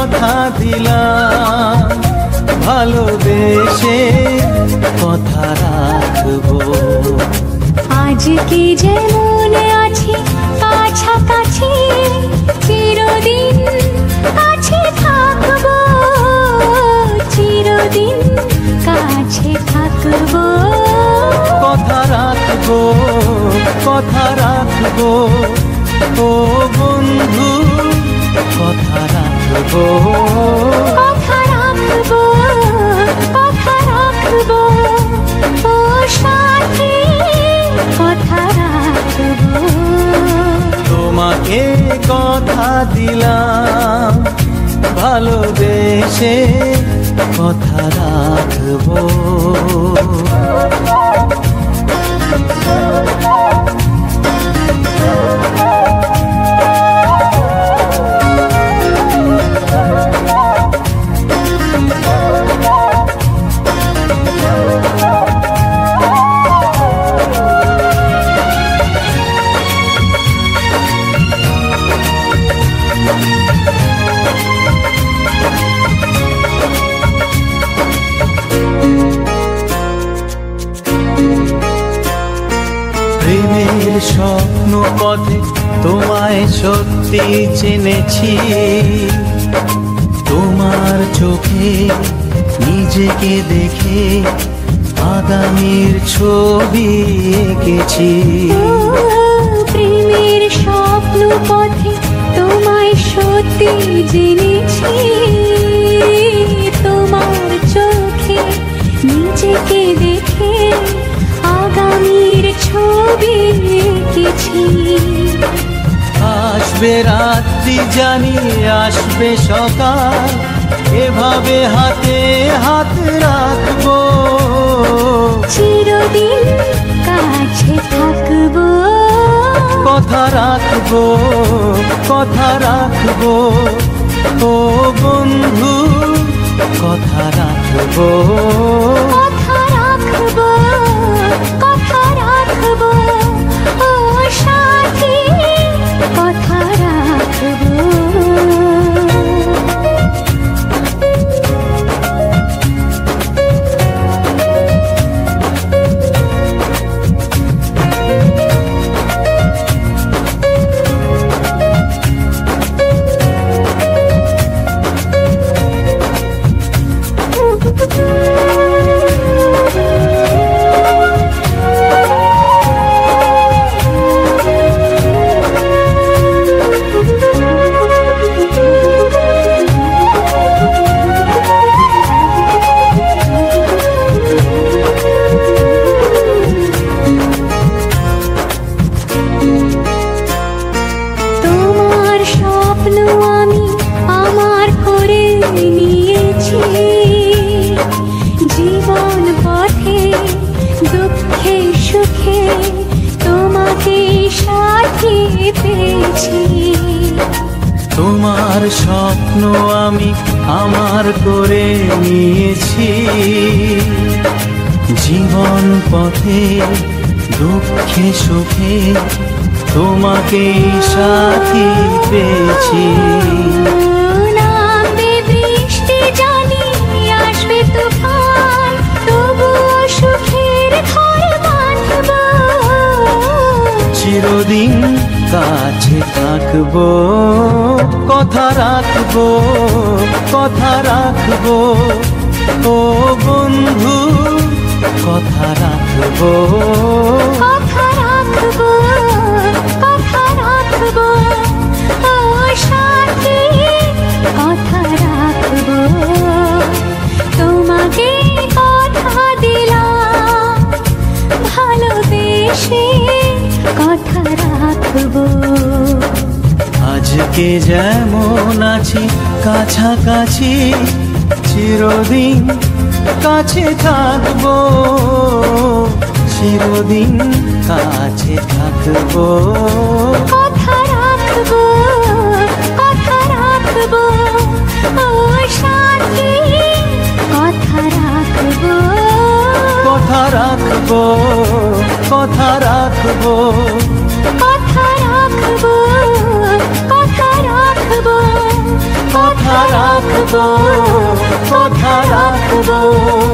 কথা দিলাম, ভালোবেসে কথা রাখবো। আজকে যেমন আছি কাছাকাছি, চিরদিন কাছে থাকবো, চিরদিন কাছে থাকবো। কথা রাখবো, কথা রাখবো, ও বন্ধু কথা রাখবো। কথা রাখবো, কথা রাখবো, ও সাথী কথা রাখবো। তোমাকে কথা দিলাম, ভালোবেসে কথা রাখবো। প্রেমের স্বপ্ন পথে তোমায় সত্যি চিনেছি, তোমার চোখে নিজেকে দেখে আগামীর ছবি এঁকেছি। প্রেমের স্বপ্ন পথে তোমায় সত্যি জেনেছি, তোমার চোখে নিজেকে দেখে আগামীর ছবি এঁকেছি। আসবে রাত্রি জানি আসবে সকাল, এভাবে হাতে হাত রাখবো, চিরদিন কাছে থাকবো। কথা রাখবো, কথা রাখবো, ও বন্ধু কথা রাখবো। কথা রাখবো, কথা রাখবো, ও সাথী কথা রাখবো। জীবন পথে দুঃখে সুখে তোমাকে সাথী পেয়েছি। তোমার স্বপ্ন আমি আমার করে নিয়েছি, জীবন পথে দুঃখে সুখে তোমাকে সাথী পেয়েছি। চিরদিন কাছে থাকবো, কথা রাখবো, কথা রাখবো, ও বন্ধু কথা রাখবো। কথা রাখবো, কথা রাখবো, ও সাথী কথা রাখবো। তোমাকে কথা দিলাম, ভালোবেসে কথা রাখবো। আজকে যেমন আছি কাছাকাছি, চিরদিন কাছে থাকবো, চিরদিন কাছে থাকবো। কথা রাখবো, কথা রাখবো, ও সাথী কথা রাখবো। কথা রাখবো, কথা রাখবো, কথা রাখবো, কথা রাখবো, কথা রাখবো। রাখবো, কথা রাখবো।